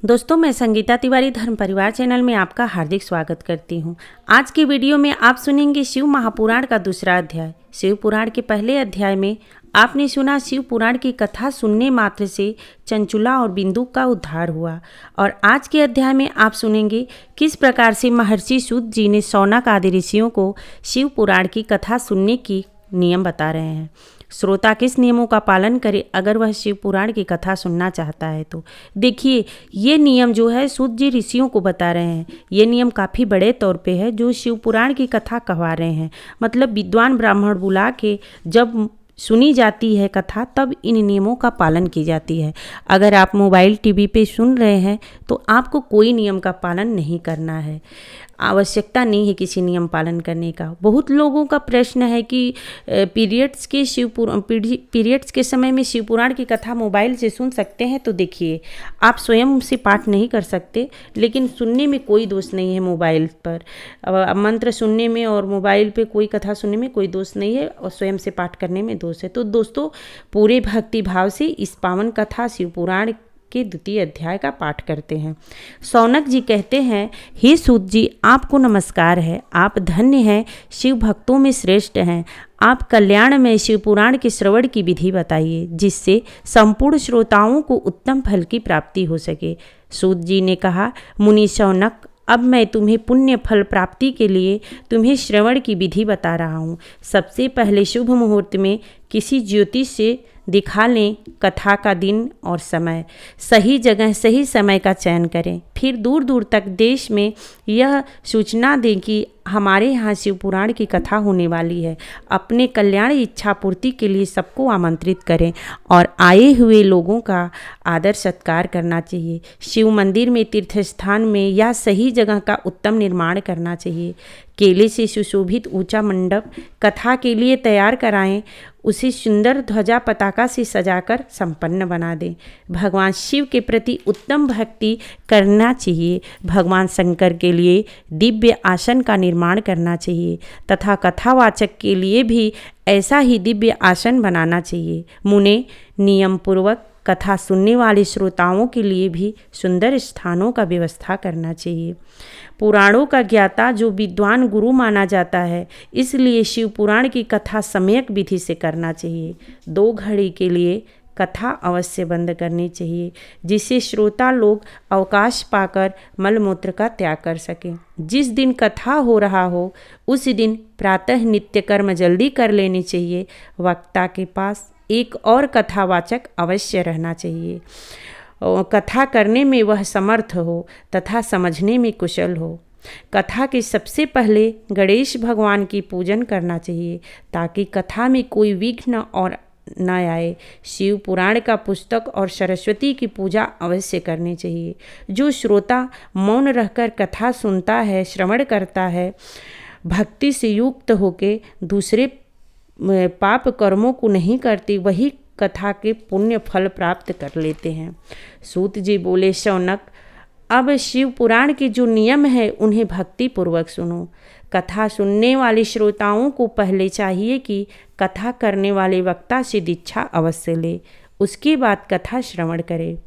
दोस्तों, मैं संगीता तिवारी धर्म परिवार चैनल में आपका हार्दिक स्वागत करती हूँ। आज की वीडियो में आप सुनेंगे शिव महापुराण का दूसरा अध्याय। शिव पुराण के पहले अध्याय में आपने सुना शिव पुराण की कथा सुनने मात्र से चंचुला और बिंदु का उद्धार हुआ, और आज के अध्याय में आप सुनेंगे किस प्रकार से महर्षि सूत जी ने शौनक आदि ऋषियों को शिव पुराण की कथा सुनने की नियम बता रहे हैं। श्रोता किस नियमों का पालन करे अगर वह शिव पुराण की कथा सुनना चाहता है। तो देखिए, ये नियम जो है सूत जी ऋषियों को बता रहे हैं। ये नियम काफ़ी बड़े तौर पे है जो शिव पुराण की कथा कहवा रहे हैं। मतलब विद्वान ब्राह्मण बुला के जब सुनी जाती है कथा तब इन नियमों का पालन की जाती है। अगर आप मोबाइल टीवी पे सुन रहे हैं तो आपको कोई नियम का पालन नहीं करना है, आवश्यकता नहीं है किसी नियम पालन करने का। बहुत लोगों का प्रश्न है कि पीरियड्स के समय में शिव पुराण की कथा मोबाइल से सुन सकते हैं। तो देखिए, आप स्वयं से पाठ नहीं कर सकते, लेकिन सुनने में कोई दोष नहीं है। मोबाइल पर मंत्र सुनने में और मोबाइल पे कोई कथा सुनने में कोई दोष नहीं है, और स्वयं से पाठ करने में दोष है। तो दोस्तों, पूरे भक्ति भाव से इस पावन कथा शिव पुराण के द्वितीय अध्याय का पाठ करते हैं। शौनक जी कहते हैं, हे सूत जी, आपको नमस्कार है। आप धन्य हैं, शिव भक्तों में श्रेष्ठ हैं। आप कल्याण में शिव पुराण के श्रवण की विधि बताइए, जिससे संपूर्ण श्रोताओं को उत्तम फल की प्राप्ति हो सके। सूत जी ने कहा, मुनि शौनक, अब मैं तुम्हें पुण्य फल प्राप्ति के लिए तुम्हें श्रवण की विधि बता रहा हूँ। सबसे पहले शुभ मुहूर्त में किसी ज्योतिष से दिखा लें कथा का दिन और समय। सही जगह सही समय का चयन करें। फिर दूर दूर तक देश में यह सूचना दें कि हमारे यहाँ शिव पुराण की कथा होने वाली है। अपने कल्याण इच्छा पूर्ति के लिए सबको आमंत्रित करें और आए हुए लोगों का आदर सत्कार करना चाहिए। शिव मंदिर में, तीर्थ स्थान में या सही जगह का उत्तम निर्माण करना चाहिए। केले से सुशोभित ऊंचा मंडप कथा के लिए तैयार कराएं। उसे सुंदर ध्वजा पताका से सजाकर संपन्न बना दें। भगवान शिव के प्रति उत्तम भक्ति करना चाहिए। भगवान शंकर के लिए दिव्य आसन का निर्माण करना चाहिए तथा कथावाचक के लिए भी ऐसा ही दिव्य आसन बनाना चाहिए। मुने, नियम पूर्वक कथा सुनने वाले श्रोताओं के लिए भी सुंदर स्थानों का व्यवस्था करना चाहिए। पुराणों का ज्ञाता जो विद्वान गुरु माना जाता है, इसलिए शिव पुराण की कथा सम्यक विधि से करना चाहिए। 2 घड़ी के लिए कथा अवश्य बंद करनी चाहिए, जिससे श्रोता लोग अवकाश पाकर मलमूत्र का त्याग कर सकें। जिस दिन कथा हो रहा हो उस दिन प्रातः नित्य कर्म जल्दी कर लेनी चाहिए। वक्ता के पास एक और कथावाचक अवश्य रहना चाहिए। कथा करने में वह समर्थ हो तथा समझने में कुशल हो। कथा के सबसे पहले गणेश भगवान की पूजन करना चाहिए, ताकि कथा में कोई विघ्न और न आए। शिव पुराण का पुस्तक और सरस्वती की पूजा अवश्य करनी चाहिए। जो श्रोता मौन रहकर कथा सुनता है, श्रवण करता है, भक्ति से युक्त होके दूसरे पाप कर्मों को नहीं करती, वही कथा के पुण्य फल प्राप्त कर लेते हैं। सूत जी बोले, शौनक, अब शिव पुराण के जो नियम है उन्हें भक्ति पूर्वक सुनो। कथा सुनने वाले श्रोताओं को पहले चाहिए कि कथा करने वाले वक्ता से दीक्षा अवश्य ले, उसके बाद कथा श्रवण करे।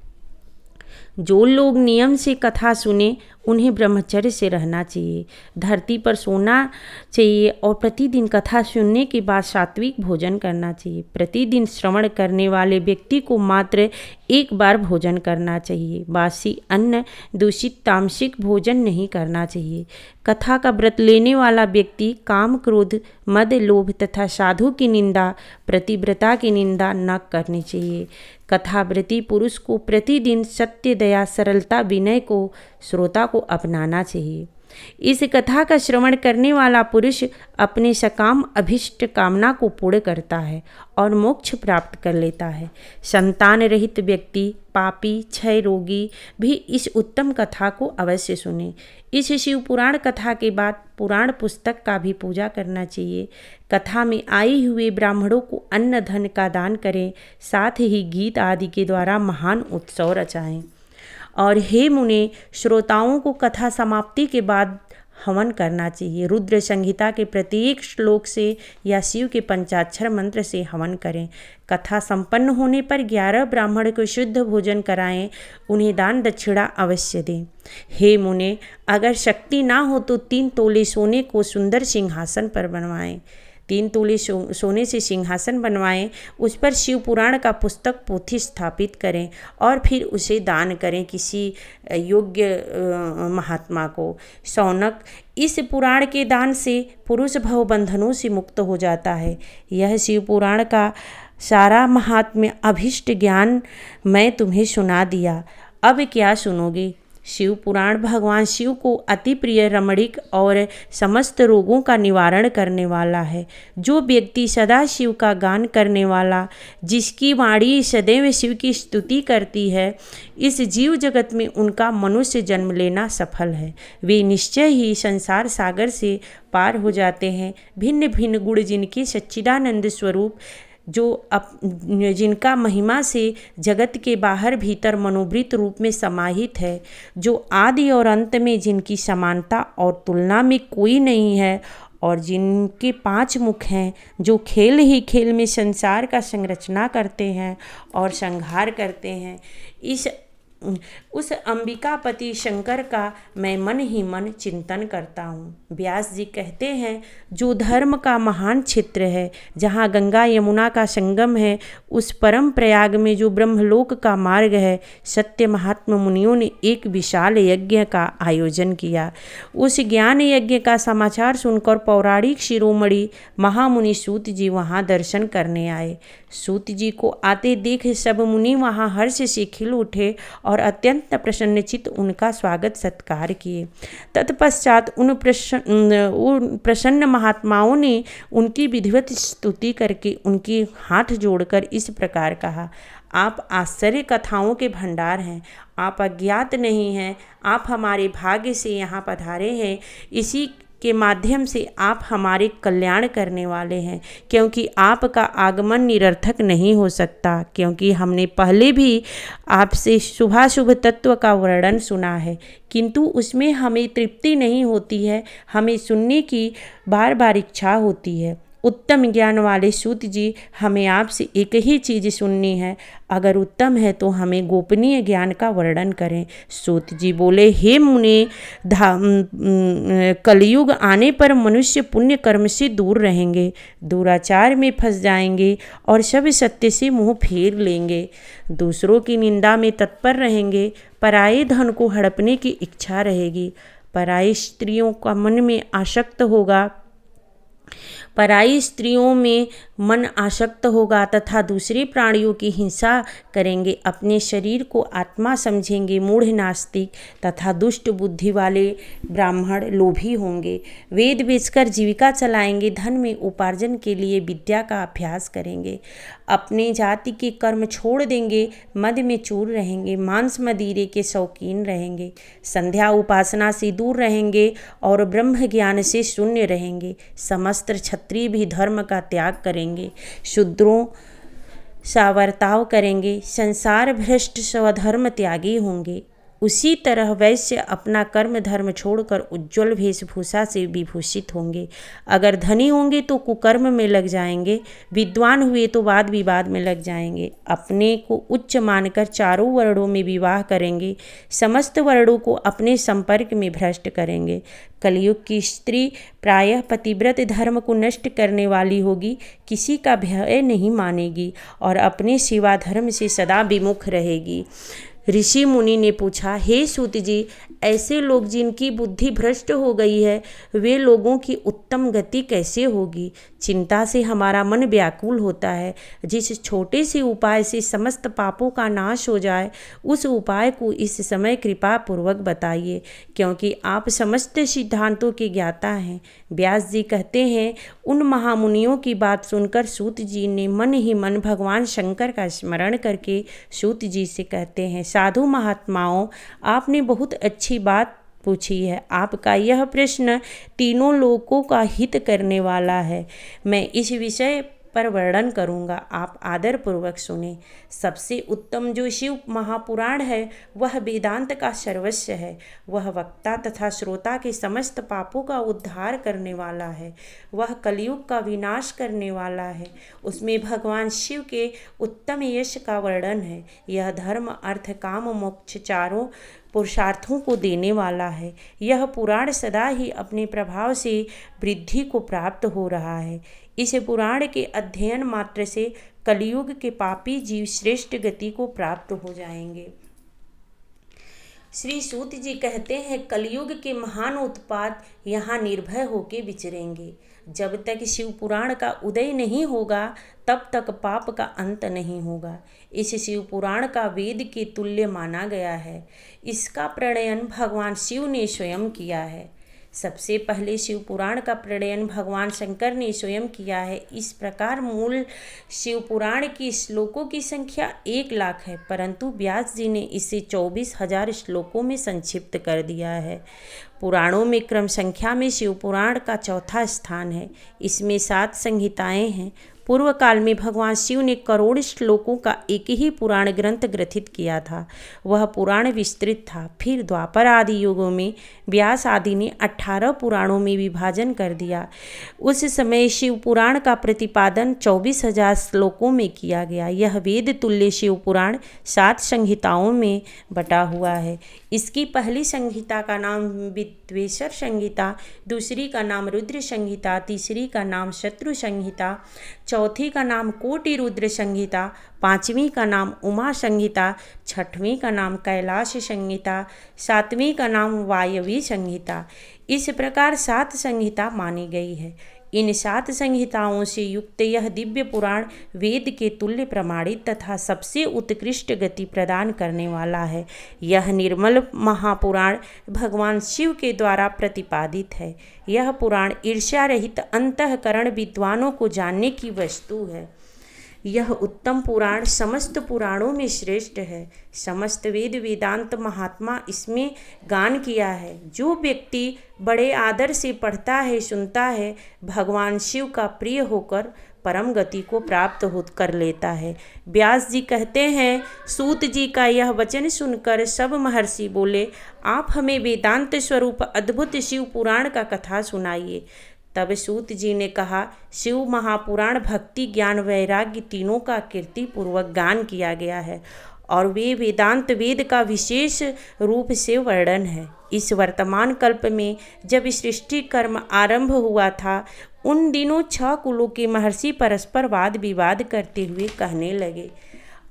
जो लोग नियम से कथा सुने उन्हें ब्रह्मचर्य से रहना चाहिए, धरती पर सोना चाहिए और प्रतिदिन कथा सुनने के बाद सात्विक भोजन करना चाहिए। प्रतिदिन श्रवण करने वाले व्यक्ति को मात्र एक बार भोजन करना चाहिए। बासी अन्न, दूषित तामसिक भोजन नहीं करना चाहिए। कथा का व्रत लेने वाला व्यक्ति काम, क्रोध, मद, लोभ तथा साधु की निंदा, प्रतिव्रता की निंदा न करनी चाहिए। कथाव्रती पुरुष को प्रतिदिन सत्य, दया, सरलता, विनय को श्रोता को अपनाना चाहिए। इस कथा का श्रवण करने वाला पुरुष अपने सकाम अभिष्ट कामना को पूर्ण करता है और मोक्ष प्राप्त कर लेता है। संतान रहित व्यक्ति, पापी, क्षय रोगी भी इस उत्तम कथा को अवश्य सुने। इस शिव पुराण कथा के बाद पुराण पुस्तक का भी पूजा करना चाहिए। कथा में आए हुए ब्राह्मणों को अन्न धन का दान करें, साथ ही गीत आदि के द्वारा महान उत्सव रचाएं। और हे मुने, श्रोताओं को कथा समाप्ति के बाद हवन करना चाहिए। रुद्र संहिता के प्रत्येक श्लोक से या शिव के पंचाक्षर मंत्र से हवन करें। कथा संपन्न होने पर 11 ब्राह्मण को शुद्ध भोजन कराएं, उन्हें दान दक्षिणा अवश्य दें। हे मुने, अगर शक्ति ना हो तो 3 तोले सोने को सुंदर सिंहासन पर बनवाएं। 3 तोले सोने से सिंहासन बनवाएं, उस पर शिव पुराण का पुस्तक पोथी स्थापित करें और फिर उसे दान करें किसी योग्य महात्मा को। शौनक, इस पुराण के दान से पुरुष भव बंधनों से मुक्त हो जाता है। यह शिव पुराण का सारा महात्म्य अभीष्ट ज्ञान मैं तुम्हें सुना दिया, अब क्या सुनोगे। शिव पुराण भगवान शिव को अति प्रिय, रमणीक और समस्त रोगों का निवारण करने वाला है। जो व्यक्ति सदा शिव का गान करने वाला, जिसकी वाणी सदैव शिव की स्तुति करती है, इस जीव जगत में उनका मनुष्य जन्म लेना सफल है। वे निश्चय ही संसार सागर से पार हो जाते हैं। भिन्न भिन्न गुण जिनके सच्चिदानंद स्वरूप, जिनका महिमा से जगत के बाहर भीतर मनोवृत्त रूप में समाहित है, जो आदि और अंत में जिनकी समानता और तुलना में कोई नहीं है, और जिनके 5 मुख हैं, जो खेल ही खेल में संसार का संरचना करते हैं और संहार करते हैं, उस अंबिकापति शंकर का मैं मन ही मन चिंतन करता हूँ। व्यास जी कहते हैं, जो धर्म का महान क्षेत्र है, जहाँ गंगा यमुना का संगम है, उस परम प्रयाग में जो ब्रह्मलोक का मार्ग है, सत्य महात्मा मुनियों ने एक विशाल यज्ञ का आयोजन किया। उस ज्ञान यज्ञ का समाचार सुनकर पौराणिक शिरोमणि महामुनि सूत जी वहाँ दर्शन करने आए। सूत जी को आते देख सब मुनि वहाँ हर्ष से खिल उठे और अत्यंत प्रसन्नचित्त उनका स्वागत सत्कार किए। तत्पश्चात उन प्रसन्न महात्माओं ने उनकी विधिवत स्तुति करके उनके हाथ जोड़कर इस प्रकार कहा, आप आश्चर्य कथाओं के भंडार हैं, आप अज्ञात नहीं हैं, आप हमारे भाग्य से यहाँ पधारे हैं। इसी के माध्यम से आप हमारे कल्याण करने वाले हैं, क्योंकि आपका आगमन निरर्थक नहीं हो सकता, क्योंकि हमने पहले भी आपसे शुभाशुभ तत्व का वर्णन सुना है, किंतु उसमें हमें तृप्ति नहीं होती है, हमें सुनने की बार बार इच्छा होती है। उत्तम ज्ञान वाले सूत जी, हमें आपसे एक ही चीज़ सुननी है, अगर उत्तम है तो हमें गोपनीय ज्ञान का वर्णन करें। सूत जी बोले, हे मुने, कलयुग आने पर मनुष्य पुण्य कर्म से दूर रहेंगे, दुराचार में फंस जाएंगे और सब सत्य से मुंह फेर लेंगे, दूसरों की निंदा में तत्पर रहेंगे, पराये धन को हड़पने की इच्छा रहेगी, पराई स्त्रियों का मन में आसक्त होगा, पराई स्त्रियों में मन आसक्त होगा तथा दूसरे प्राणियों की हिंसा करेंगे, अपने शरीर को आत्मा समझेंगे, मूढ़ नास्तिक तथा दुष्ट बुद्धि वाले ब्राह्मण लोभी होंगे, वेद बेचकर जीविका चलाएंगे, धन में उपार्जन के लिए विद्या का अभ्यास करेंगे, अपने जाति के कर्म छोड़ देंगे, मद में चूर रहेंगे, मांस मदिरे के शौकीन रहेंगे, संध्या उपासना से दूर रहेंगे और ब्रह्म ज्ञान से शून्य रहेंगे, समस्त क्षत्रिय भी धर्म का त्याग करेंगे, शूद्रों सा बर्ताव करेंगे, संसार भ्रष्ट स्वधर्म त्यागी होंगे। उसी तरह वैश्य अपना कर्म धर्म छोड़कर उज्ज्वल वेशभूषा से विभूषित होंगे। अगर धनी होंगे तो कुकर्म में लग जाएंगे, विद्वान हुए तो वाद विवाद में लग जाएंगे, अपने को उच्च मानकर चारों वर्णों में विवाह करेंगे, समस्त वर्णों को अपने संपर्क में भ्रष्ट करेंगे। कलयुग की स्त्री प्रायः पतिव्रत धर्म को नष्ट करने वाली होगी, किसी का भय नहीं मानेगी और अपने सेवा धर्म से सदा विमुख रहेगी। ऋषि मुनि ने पूछा, हे सूत जी, ऐसे लोग जिनकी बुद्धि भ्रष्ट हो गई है, वे लोगों की उत्तम गति कैसे होगी? चिंता से हमारा मन व्याकुल होता है। जिस छोटे से उपाय से समस्त पापों का नाश हो जाए, उस उपाय को इस समय कृपा पूर्वक बताइए, क्योंकि आप समस्त सिद्धांतों के ज्ञाता हैं। व्यास जी कहते हैं, उन महामुनियों की बात सुनकर सूत जी ने मन ही मन भगवान शंकर का स्मरण करके सूत जी से कहते हैं, साधु महात्माओं, आपने बहुत अच्छी बात पूछी है। आपका यह प्रश्न तीनों लोकों का हित करने वाला है। मैं इस विषय पर वर्णन करूँगा, आप आदरपूर्वक सुने। सबसे उत्तम जो शिव महापुराण है वह वेदांत का सर्वस्व है। वह वक्ता तथा श्रोता के समस्त पापों का उद्धार करने वाला है। वह कलयुग का विनाश करने वाला है। उसमें भगवान शिव के उत्तम यश का वर्णन है। यह धर्म अर्थ काम मोक्ष चारों पुरुषार्थों को देने वाला है। यह पुराण सदा ही अपने प्रभाव से वृद्धि को प्राप्त हो रहा है। इस पुराण के अध्ययन मात्र से कलयुग के पापी जीव श्रेष्ठ गति को प्राप्त हो जाएंगे। श्री सूत जी कहते हैं, कलयुग के महान उत्पात यहाँ निर्भय होके विचरेंगे। जब तक शिव पुराण का उदय नहीं होगा तब तक पाप का अंत नहीं होगा। इस शिव पुराण का वेद के तुल्य माना गया है। इसका प्रणयन भगवान शिव ने स्वयं किया है। सबसे पहले शिव पुराण का प्रणयन भगवान शंकर ने स्वयं किया है। इस प्रकार मूल शिव पुराण की श्लोकों की संख्या 1,00,000 है, परंतु व्यास जी ने इसे 24,000 श्लोकों में संक्षिप्त कर दिया है। पुराणों में क्रम संख्या में शिव पुराण का चौथा स्थान है। इसमें 7 संहिताएं हैं। पूर्व काल में भगवान शिव ने करोड़ श्लोकों का एक ही पुराण ग्रंथ ग्रथित किया था। वह पुराण विस्तृत था। फिर द्वापर आदि युगों में व्यास आदि ने 18 पुराणों में विभाजन कर दिया। उस समय शिव पुराण का प्रतिपादन 24,000 श्लोकों में किया गया। यह वेद तुल्य शिव पुराण 7 संहिताओं में बटा हुआ है। इसकी पहली संहिता का नाम विद्वेश्वर संहिता, दूसरी का नाम रुद्र संहिता, तीसरी का नाम शत्रु संहिता, चौथी का नाम कोटि रुद्र संहिता, 5वीं का नाम उमा संहिता, 6वीं का नाम कैलाश संहिता, 7वीं का नाम वायवी संहिता। इस प्रकार 7 संहिता मानी गई है। इन 7 संहिताओं से युक्त यह दिव्य पुराण वेद के तुल्य प्रमाणित तथा सबसे उत्कृष्ट गति प्रदान करने वाला है। यह निर्मल महापुराण भगवान शिव के द्वारा प्रतिपादित है। यह पुराण ईर्ष्या रहित अंतःकरण विद्वानों को जानने की वस्तु है। यह उत्तम पुराण समस्त पुराणों में श्रेष्ठ है। समस्त वेद वेदांत महात्मा इसमें गान किया है। जो व्यक्ति बड़े आदर से पढ़ता है, सुनता है, भगवान शिव का प्रिय होकर परम गति को प्राप्त हो कर लेता है। व्यास जी कहते हैं, सूत जी का यह वचन सुनकर सब महर्षि बोले, आप हमें वेदांत स्वरूप अद्भुत शिव पुराण का कथा सुनाइए। तब सूत जी ने कहा, शिव महापुराण भक्ति ज्ञान वैराग्य तीनों का कीर्ति पूर्वक गान किया गया है और वे वेदांत वेद का विशेष रूप से वर्णन है। इस वर्तमान कल्प में जब सृष्टि कर्म आरंभ हुआ था, उन दिनों 6 कुलों के महर्षि परस्पर वाद विवाद करते हुए कहने लगे,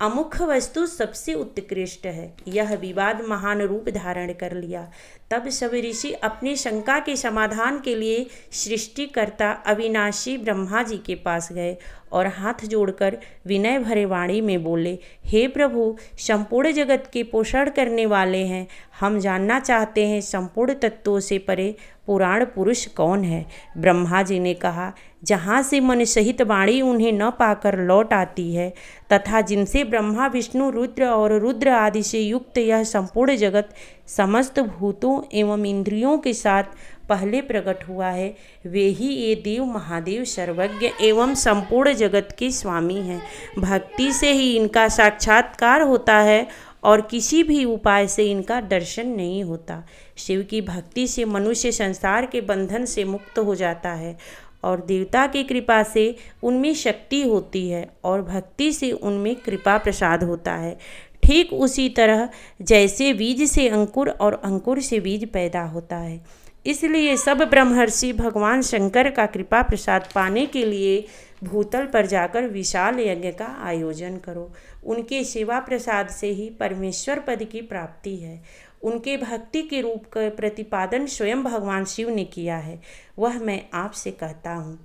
अमुख वस्तु सबसे उत्कृष्ट है। यह विवाद महान रूप धारण कर लिया। तब सब ऋषि अपनी शंका के समाधान के लिए सृष्टिकर्ता अविनाशी ब्रह्मा जी के पास गए और हाथ जोड़कर विनय भरे वाणी में बोले, हे प्रभु, संपूर्ण जगत के पोषण करने वाले हैं, हम जानना चाहते हैं संपूर्ण तत्वों से परे पुराण पुरुष कौन है। ब्रह्मा जी ने कहा, जहाँ से मन सहित वाणी उन्हें न पाकर लौट आती है तथा जिनसे ब्रह्मा विष्णु रुद्र और रुद्र आदि से युक्त यह संपूर्ण जगत समस्त भूतों एवं इंद्रियों के साथ पहले प्रकट हुआ है, वे ही ये देव महादेव सर्वज्ञ एवं संपूर्ण जगत के स्वामी हैं। भक्ति से ही इनका साक्षात्कार होता है और किसी भी उपाय से इनका दर्शन नहीं होता। शिव की भक्ति से मनुष्य संसार के बंधन से मुक्त हो जाता है और देवता की कृपा से उनमें शक्ति होती है और भक्ति से उनमें कृपा प्रसाद होता है। ठीक उसी तरह जैसे बीज से अंकुर और अंकुर से बीज पैदा होता है। इसलिए सब ब्रह्मर्षि भगवान शंकर का कृपा प्रसाद पाने के लिए भूतल पर जाकर विशाल यज्ञ का आयोजन करो। उनके सेवा प्रसाद से ही परमेश्वर पद की प्राप्ति है। उनके भक्ति के रूप का प्रतिपादन स्वयं भगवान शिव ने किया है, वह मैं आपसे कहता हूँ।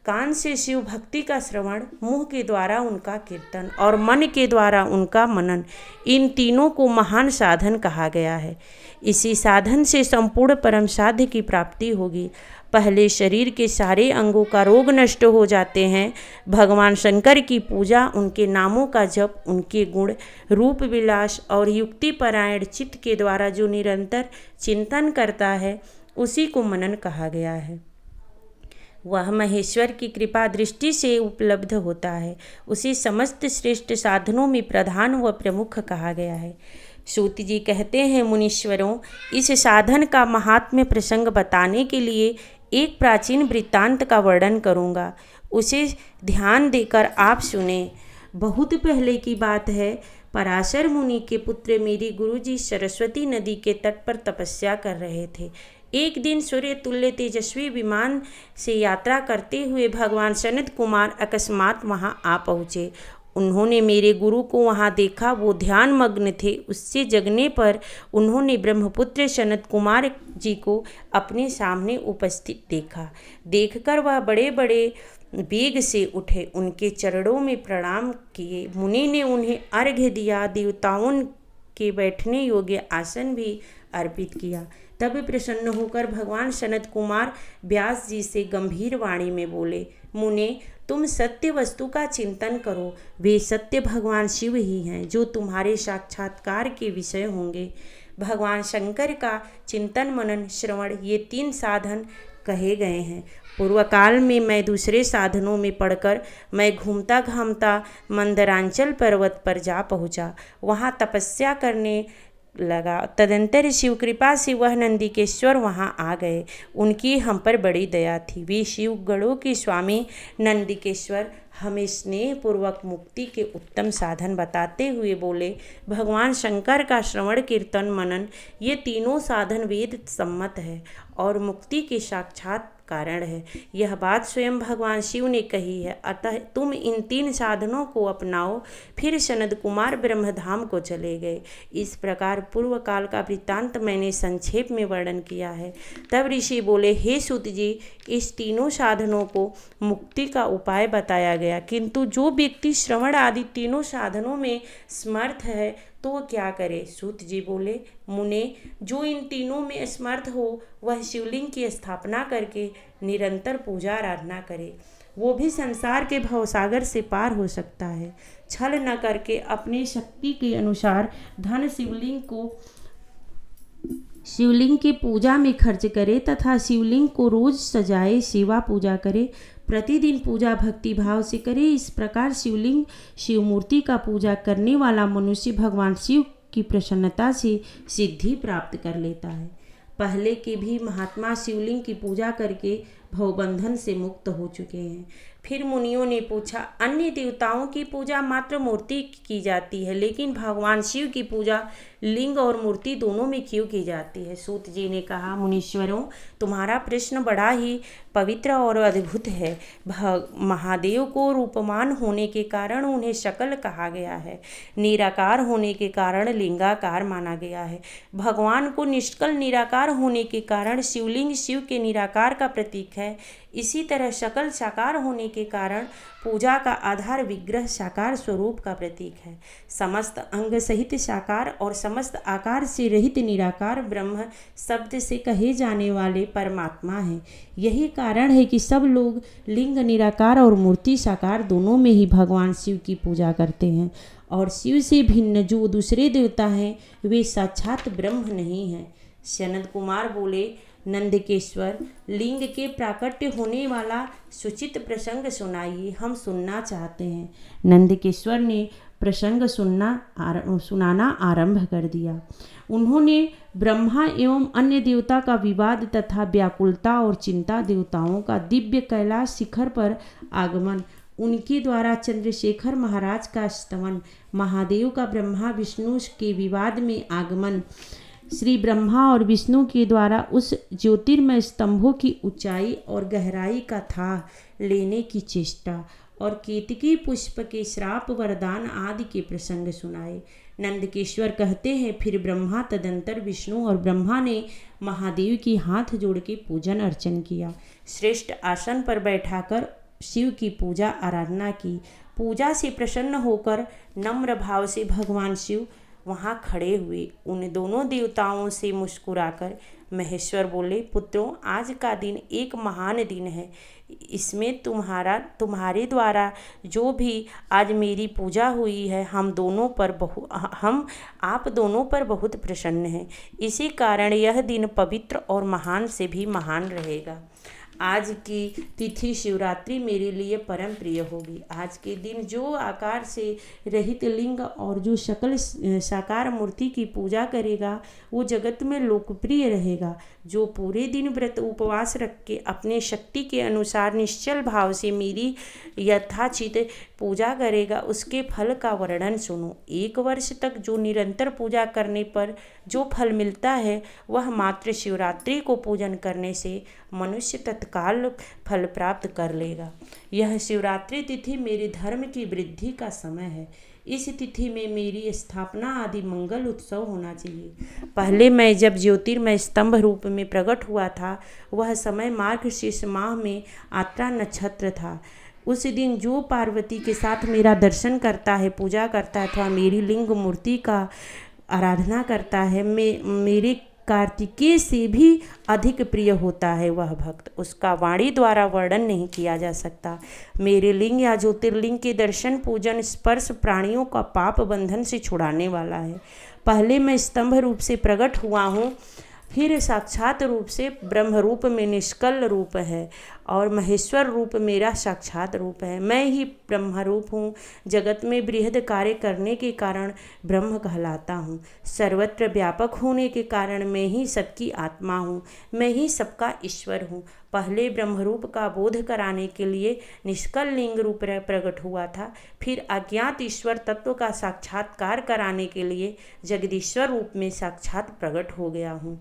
कान से शिव भक्ति का श्रवण, मुंह के द्वारा उनका कीर्तन और मन के द्वारा उनका मनन, इन तीनों को महान साधन कहा गया है। इसी साधन से संपूर्ण परम साध्य की प्राप्ति होगी। पहले शरीर के सारे अंगों का रोग नष्ट हो जाते हैं। भगवान शंकर की पूजा, उनके नामों का जप, उनके गुण, रूप विलास और युक्ति परायण चित्त के द्वारा जो निरंतर चिंतन करता है, उसी को मनन कहा गया है। वह महेश्वर की कृपा दृष्टि से उपलब्ध होता है। उसे समस्त श्रेष्ठ साधनों में प्रधान व प्रमुख कहा गया है। सूत जी कहते हैं, मुनीश्वरों, इस साधन का महात्म्य प्रसंग बताने के लिए एक प्राचीन वृत्तांत का वर्णन करूँगा। उसे ध्यान देकर आप सुने। बहुत पहले की बात है। पराशर मुनि के पुत्र मेरे गुरुजी सरस्वती नदी के तट पर तपस्या कर रहे थे। एक दिन सूर्य तुल्य तेजस्वी विमान से यात्रा करते हुए भगवान सनत कुमार अकस्मात वहां आ पहुँचे। उन्होंने मेरे गुरु को वहां देखा। वो ध्यान मग्न थे। उससे जगने पर उन्होंने ब्रह्मपुत्र सनत कुमार जी को अपने सामने उपस्थित देखा। देखकर वह बड़े बड़े वेग से उठे, उनके चरणों में प्रणाम किए। मुनि ने उन्हें अर्घ्य दिया, देवताओं के बैठने योग्य आसन भी अर्पित किया। तब प्रसन्न होकर भगवान सनत कुमार व्यास जी से गंभीर वाणी में बोले, मुने, तुम सत्य वस्तु का चिंतन करो। वे सत्य भगवान शिव ही हैं जो तुम्हारे साक्षात्कार के विषय होंगे। भगवान शंकर का चिंतन, मनन, श्रवण, ये 3 साधन कहे गए हैं। पूर्व काल में मैं दूसरे साधनों में पढ़कर मैं घूमता घामता मंदरांचल पर्वत पर जा पहुँचा। वहाँ तपस्या करने लगा। तदंतर शिव कृपा से वह नंदिकेश्वर वहाँ आ गए। उनकी हम पर बड़ी दया थी। वे शिव गणों के स्वामी नंदिकेश्वर हमें स्नेहपूर्वक मुक्ति के उत्तम साधन बताते हुए बोले, भगवान शंकर का श्रवण, कीर्तन, मनन, ये तीनों साधन वेद सम्मत है और मुक्ति के साक्षात कारण है। यह बात स्वयं भगवान शिव ने कही है। अतः तुम इन 3 साधनों को अपनाओ। फिर सनत कुमार ब्रह्मधाम को चले गए। इस प्रकार पूर्व काल का वृत्तांत मैंने संक्षेप में वर्णन किया है। तब ऋषि बोले, हे सूत जी, इस तीनों साधनों को मुक्ति का उपाय बताया गया, किंतु जो व्यक्ति श्रवण आदि तीनों साधनों में समर्थ है तो वह क्या करे? सूत जी बोले, मुने, जो इन तीनों में असमर्थ हो वह शिवलिंग की स्थापना करके निरंतर पूजा आराधना करे। वो भी संसार के भवसागर से पार हो सकता है। छल न करके अपनी शक्ति के अनुसार धन शिवलिंग की पूजा में खर्च करे तथा शिवलिंग को रोज सजाए, सेवा पूजा करे, प्रतिदिन पूजा भक्ति भाव से करे। इस प्रकार शिवलिंग, शिव मूर्ति का पूजा करने वाला मनुष्य भगवान शिव की प्रसन्नता से सिद्धि प्राप्त कर लेता है। पहले के भी महात्मा शिवलिंग की पूजा करके भवबंधन से मुक्त हो चुके हैं। फिर मुनियों ने पूछा, अन्य देवताओं की पूजा मात्र मूर्ति की जाती है, लेकिन भगवान शिव की पूजा लिंग और मूर्ति दोनों में क्यों की जाती है? सूत जी ने कहा, मुनीश्वरों, तुम्हारा प्रश्न बड़ा ही पवित्र और अद्भुत है। महादेव को रूपमान होने के कारण उन्हें शकल कहा गया है। निराकार होने के कारण लिंगाकार माना गया है। भगवान को निष्कल निराकार होने के कारण शिवलिंग शिव के निराकार का प्रतीक है। इसी तरह शकल साकार होने के कारण पूजा का आधार विग्रह साकार स्वरूप का प्रतीक है। समस्त अंग सहित साकार और समस्त आकार से रहित निराकार ब्रह्म शब्द से कहे जाने वाले परमात्मा है। यही कारण है कि सब लोग लिंग निराकार और मूर्ति साकार दोनों में ही भगवान शिव की पूजा करते हैं। और शिव से भिन्न जो दूसरे देवता हैं वे साक्षात ब्रह्म नहीं हैं। सनत कुमार बोले, नंदिकेश्वर, लिंग के प्राकट्य होने वाला सुचित प्रसंग सुनाइए, हम सुनना चाहते हैं। नंदिकेश्वर ने प्रसंग सुनाना आरंभ कर दिया। उन्होंने ब्रह्मा एवं अन्य देवता का विवाद तथा व्याकुलता और चिंता, देवताओं का दिव्य कैलाश शिखर पर आगमन, उनके द्वारा चंद्रशेखर महाराज का स्तवन, महादेव का ब्रह्मा विष्णु के विवाद में आगमन, श्री ब्रह्मा और विष्णु के द्वारा उस ज्योतिर्मय स्तंभों की ऊंचाई और गहराई का था लेने की चेष्टा और केतकी पुष्प के श्राप वरदान आदि के प्रसंग सुनाए। नंदकेश्वर कहते हैं, फिर ब्रह्मा तदंतर विष्णु और ब्रह्मा ने महादेव की हाथ जोड़ के पूजन अर्चन किया। श्रेष्ठ आसन पर बैठाकर शिव की पूजा आराधना की। पूजा से प्रसन्न होकर नम्र भाव से भगवान शिव वहाँ खड़े हुए। उन दोनों देवताओं से मुस्कुराकर महेश्वर बोले, पुत्रों, आज का दिन एक महान दिन है। इसमें तुम्हारे द्वारा जो भी आज मेरी पूजा हुई है, हम आप दोनों पर बहुत प्रसन्न हैं। इसी कारण यह दिन पवित्र और महान से भी महान रहेगा। आज की तिथि शिवरात्रि मेरे लिए परम प्रिय होगी। आज के दिन जो आकार से रहित लिंग और जो सकल साकार मूर्ति की पूजा करेगा वो जगत में लोकप्रिय रहेगा। जो पूरे दिन व्रत उपवास रख के अपने शक्ति के अनुसार निश्चल भाव से मेरी यथाचित पूजा करेगा उसके फल का वर्णन सुनो। 1 वर्ष तक जो निरंतर पूजा करने पर जो फल मिलता है वह मात्र शिवरात्रि को पूजन करने से मनुष्य तत्काल फल प्राप्त कर लेगा। यह शिवरात्रि तिथि मेरे धर्म की वृद्धि का समय है। इस तिथि में मेरी स्थापना आदि मंगल उत्सव होना चाहिए। पहले मैं जब ज्योतिर्मय स्तंभ रूप में प्रकट हुआ था वह समय मार्गशीर्ष माह में आत्रा नक्षत्र था। उस दिन जो पार्वती के साथ मेरा दर्शन करता है, पूजा करता है अथवा मेरी लिंग मूर्ति का आराधना करता है, मेरे कार्तिकेय से भी अधिक प्रिय होता है वह भक्त। उसका वाणी द्वारा वर्णन नहीं किया जा सकता। मेरे लिंग या ज्योतिर्लिंग के दर्शन पूजन स्पर्श प्राणियों का पाप बंधन से छुड़ाने वाला है। पहले मैं स्तंभ रूप से प्रकट हुआ हूँ, फिर साक्षात रूप से ब्रह्म रूप में निष्कल रूप है और महेश्वर रूप मेरा साक्षात रूप है। मैं ही ब्रह्म रूप हूँ। जगत में बृहद कार्य करने के कारण ब्रह्म कहलाता हूँ। सर्वत्र व्यापक होने के कारण मैं ही सबकी आत्मा हूँ। मैं ही सबका ईश्वर हूँ। पहले ब्रह्मरूप का बोध कराने के लिए निष्कल लिंग रूप प्रकट हुआ था, फिर अज्ञात ईश्वर तत्व का साक्षात्कार कराने के लिए जगदीश्वर रूप में साक्षात प्रकट हो गया हूँ।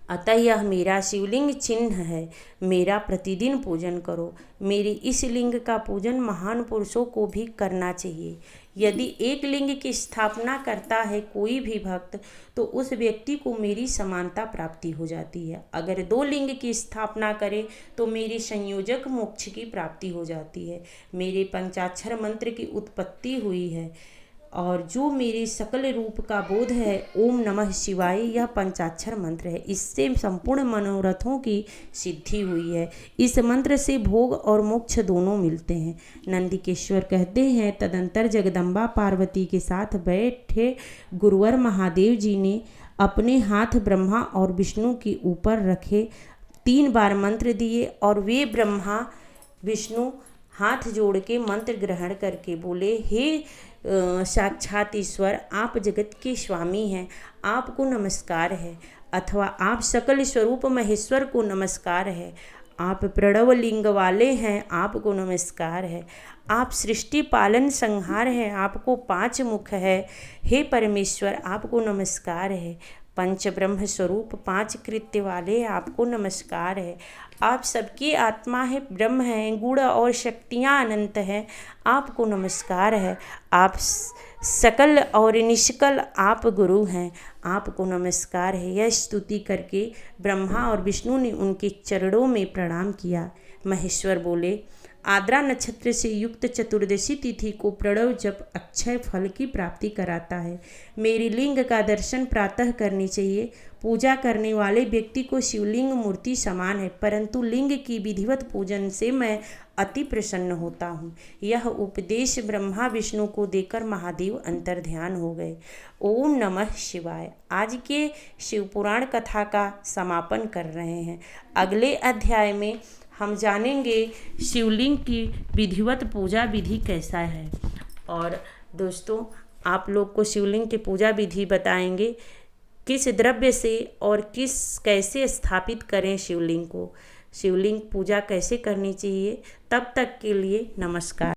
अतः यह मेरा शिवलिंग चिन्ह है। मेरा प्रतिदिन पूजन करो। मेरे इस लिंग का पूजन महान पुरुषों को भी करना चाहिए। यदि एक लिंग की स्थापना करता है कोई भी भक्त तो उस व्यक्ति को मेरी समानता प्राप्ति हो जाती है। अगर 2 लिंग की स्थापना करे तो मेरी संयोजक मोक्ष की प्राप्ति हो जाती है। मेरे पंचाक्षर मंत्र की उत्पत्ति हुई है और जो मेरे सकल रूप का बोध है ओम नमः शिवाय, यह पंचाक्षर मंत्र है। इससे संपूर्ण मनोरथों की सिद्धि हुई है। इस मंत्र से भोग और मोक्ष दोनों मिलते हैं। नंदिकेश्वर कहते हैं, तदंतर जगदम्बा पार्वती के साथ बैठे गुरुवर महादेव जी ने अपने हाथ ब्रह्मा और विष्णु के ऊपर रखे, 3 बार मंत्र दिए और वे ब्रह्मा विष्णु हाथ जोड़ के मंत्र ग्रहण करके बोले, हे साक्षात ईश्वर, आप जगत के स्वामी हैं, आपको नमस्कार है। अथवा आप सकल स्वरूप महेश्वर को नमस्कार है। आप प्रणव लिंग वाले हैं, आपको नमस्कार है। आप सृष्टि पालन संहार हैं, आपको 5 मुख है। हे परमेश्वर, आपको नमस्कार है। पंच ब्रह्म स्वरूप 5 कृत्य वाले आपको नमस्कार है। आप सबकी आत्मा है, ब्रह्म हैं, गुण और शक्तियाँ अनंत हैं, आपको नमस्कार है। आप सकल और निष्कल आप गुरु हैं, आपको नमस्कार है। यह स्तुति करके ब्रह्मा और विष्णु ने उनके चरणों में प्रणाम किया। महेश्वर बोले, आद्रा नक्षत्र से युक्त चतुर्दशी तिथि को प्रणव जप अक्षय फल की प्राप्ति कराता है। मेरी लिंग का दर्शन प्रातः करनी चाहिए। पूजा करने वाले व्यक्ति को शिवलिंग मूर्ति समान है, परंतु लिंग की विधिवत पूजन से मैं अति प्रसन्न होता हूँ। यह उपदेश ब्रह्मा विष्णु को देकर महादेव अंतर्ध्यान हो गए। ओम नमः शिवाय। आज के शिवपुराण कथा का समापन कर रहे हैं। अगले अध्याय में हम जानेंगे शिवलिंग की विधिवत पूजा विधि कैसा है। और दोस्तों, आप लोग को शिवलिंग की पूजा विधि बताएंगे, किस द्रव्य से और कैसे स्थापित करें शिवलिंग को, शिवलिंग पूजा कैसे करनी चाहिए। तब तक के लिए नमस्कार।